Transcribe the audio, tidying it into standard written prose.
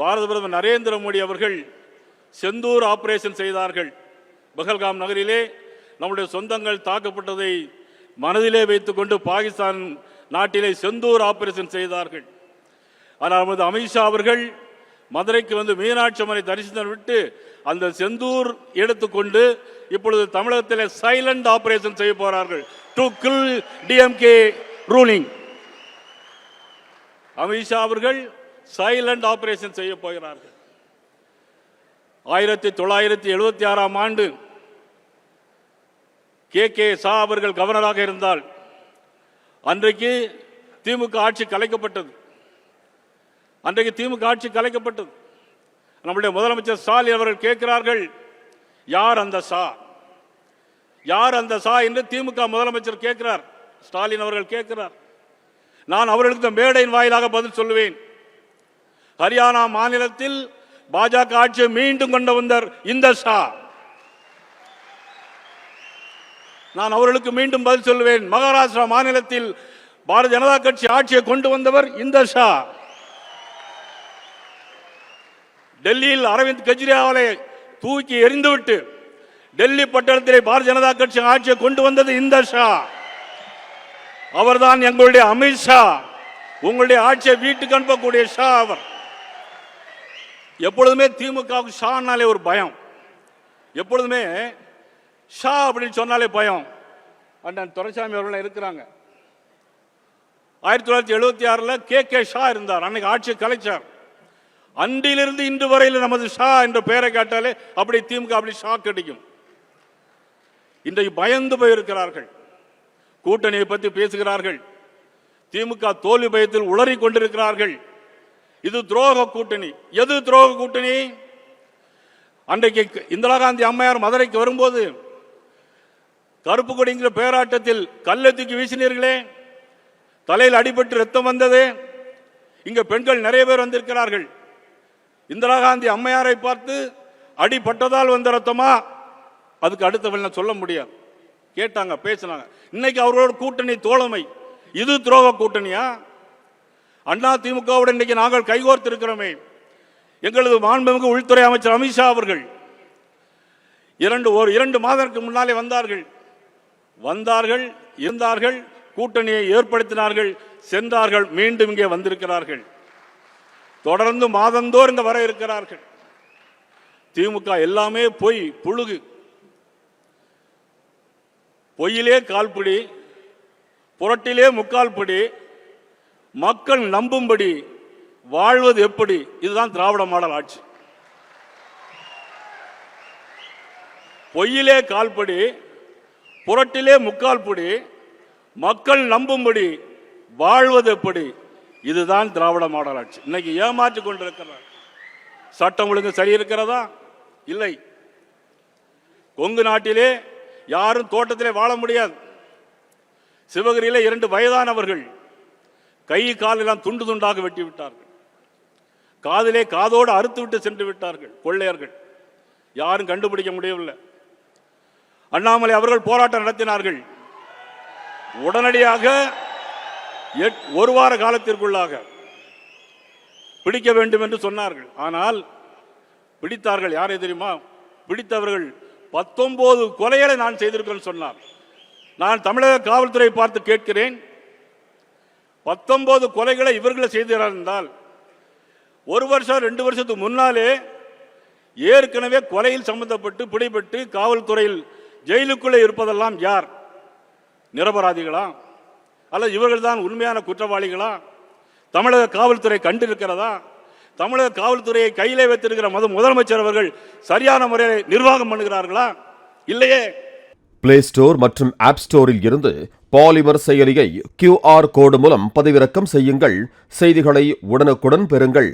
பாரத பிரதமர் நரேந்திர மோடி அவர்கள் செந்தூர் ஆபரேஷன் செய்தார்கள். பஹல்காம் நகரிலே நம்முடைய சொந்தங்கள் தாக்கப்பட்டதை மனதிலே வைத்துக்கொண்டு பாகிஸ்தான் நாட்டிலே செந்தூர் ஆபரேஷன் செய்தார்கள். ஆனால் நமது அமித்ஷா அவர்கள் மதுரைக்கு வந்து மீனாட்சி அம்மனை தரிசனம் விட்டு அந்த செந்தூர் எடுத்துக்கொண்டு இப்பொழுது தமிழகத்தில் சைலண்ட் ஆபரேஷன் செய்ய போறார்கள். To kill DMK ruling. Amit Shah அவர்கள் சைலண்ட் ஆபரேஷன் செய்ய போகிறார்கள். 1976ஆம் ஆண்டு கே சா அவர்கள் கவர்னராக இருந்தால் அன்றைக்கு திமுக ஆட்சி கலைக்கப்பட்டது. நம்முடைய முதலமைச்சர் ஸ்டாலின் அவர்கள் கேட்கிறார்கள், யார் அந்த சா, யார் அந்த சா என்று திமுக முதலமைச்சர் கேட்கிறார். ஸ்டாலின் அவர்கள் கேட்கிறார். நான் அவர்களுக்கு மேடையின் வாயிலாக பதில் சொல்லுவேன். ஹரியானா மாநிலத்தில் பாஜக ஆட்சியை மீண்டும் கொண்டு வந்தார் இந்த ஷா. நான் அவர்களுக்கு மீண்டும் பதில் சொல்லுவேன். மகாராஷ்டிரா மாநிலத்தில் பாரதிய ஜனதா கட்சி ஆட்சியை கொண்டு வந்தவர் இந்த ஷா. டெல்லியில் அரவிந்த் கெஜ்ரிவாலை தூக்கி எறிந்துவிட்டு டெல்லி பட்டணத்திலே பாரதிய ஜனதா கட்சி ஆட்சியை கொண்டு வந்தது இந்த ஷா. அவர்தான் எங்களுடைய அமித்ஷா. உங்களுடைய ஆட்சியை வீட்டுக்கு அனுப்பக்கூடிய ஷா அவர். எப்பொழுதுமே திமுகவுக்கு ஷானாலே ஒரு பயம். எப்பொழுதுமே ஷா அப்படின்னு சொன்னாலே பயம். அண்ணன் துரைசாமி அவர்கள் இருக்கிறாங்க. 1976 கே ஷா இருந்தார். அன்னைக்கு ஆட்சியை கலைச்சார். அன்றிலிருந்து இன்று வரையில் நமது ஷா என்ற பெயரை கேட்டாலே அப்படி திமுக அப்படி ஷாக் அடிக்கும். இன்றைக்கு பயந்து போயிருக்கிறார்கள். கூட்டணியை பற்றி பேசுகிறார்கள். திமுக தோல்வி பயத்தில் உளறி கொண்டிருக்கிறார்கள். இது துரோக கூட்டணி. எது துரோக கூட்டணி? அன்றைக்கு இந்திரா காந்தி அம்மையார் மதுரைக்கு வரும்போது கருப்பு கொடிங்கிற பேராட்டத்தில் கல்லை தூக்கி வீசினீர்களே, தலையில் அடிபட்டு ரத்தம் வந்தது. இங்க பெண்கள் நிறைய பேர் வந்திருக்கிறார்கள். இந்திரா காந்தி அம்மையாரை பார்த்து அடிபட்டதால் வந்த ரத்தமா? அதுக்கு அடுத்த சொல்ல முடியாது. கேட்டாங்க, பேசினாங்க. இன்னைக்கு அவர்களோட கூட்டணி தோழமை. இது துரோக கூட்டணியா? அண்ணா திமுகவுடன் இன்னைக்கு நாங்கள் கைகோர்த்து இருக்கிறோமே. எங்களது மாண்புமிகு உள்துறை அமைச்சர் அமித்ஷா அவர்கள் 2 மாதங்களுக்கு முன்னாலே வந்தார்கள், இருந்தார்கள், கூட்டணியை ஏற்படுத்தினார்கள், சென்றார்கள், மீண்டும் இங்கே வந்திருக்கிறார்கள். தொடர்ந்து மாதந்தோறும் இங்க வர இருக்கிறார்கள். திமுக எல்லாமே பொய், புழுகு. பொய்யிலே கால்பிடி, புரட்டிலே முக்கால் பிடி, மக்கள் நம்பும்படி வாழ்வது எப்படி? இதுதான் திராவிட மாடல் ஆட்சி. பொய்யிலே கால்படி, புரட்டிலே முக்கால் பிடி, மக்கள் நம்பும்படி வாழ்வது எப்படி? இதுதான் திராவிட மாடல் ஆட்சி. இன்னைக்கு ஏமாற்றி கொண்டிருக்கிறார். சட்டம் ஒழுங்கு சரி இருக்கிறதா? இல்லை. கொங்கு நாட்டிலே யாரும் தோட்டத்திலே வாழ முடியாது. சிவகிரியிலே 2 வயதானவர்கள் கை காலெல்லாம் துண்டு துண்டாக வெட்டி விட்டார்கள். காதிலே காதோடு அறுத்து விட்டு சென்று விட்டார்கள் கொள்ளையர்கள். யாரும் கண்டுபிடிக்க முடியவில்லை. அண்ணாமலை அவர்கள் போராட்டம் நடத்தினார்கள். உடனடியாக 1 வார காலத்திற்குள்ளாக பிடிக்க வேண்டும் என்று சொன்னார்கள். ஆனால் பிடித்தார்கள். யாரை தெரியுமா? பிடித்தவர்கள் 19 கொலைகளை நான் செய்திருக்கேன் சொன்னார். நான் தமிழக காவல்துறை பார்த்து கேட்கிறேன், 19 கொலைகளை இவர்களை செய்திருந்தால் 1 வருஷம் 2 வருஷத்துக்கு முன்னாலே ஏற்கனவே கொலையில் சம்பந்தப்பட்டு பிடிபட்டு காவல்துறையில் ஜெயிலுக்குள்ளே இருப்பதெல்லாம் யார்? நிரபராதிகளா? அல்லது இவர்கள் தான் உண்மையான குற்றவாளிகளா? தமிழக காவல்துறை கண்டிருக்கிறதா? தமிழக காவல்துறையை கையிலே வைத்திருக்கிற முதலமைச்சர் அவர்கள் சரியான முறையில் நிர்வாகம் பண்ணுகிறார்களா? இல்லையே. பிளே ஸ்டோர் மற்றும் ஆப் ஸ்டோரில் இருந்து பாலிமர் செயலியை QR கோடு மூலம் பதிவிறக்கம் செய்யுங்கள். செய்திகளை உடனுக்குடன் பெறுங்கள்.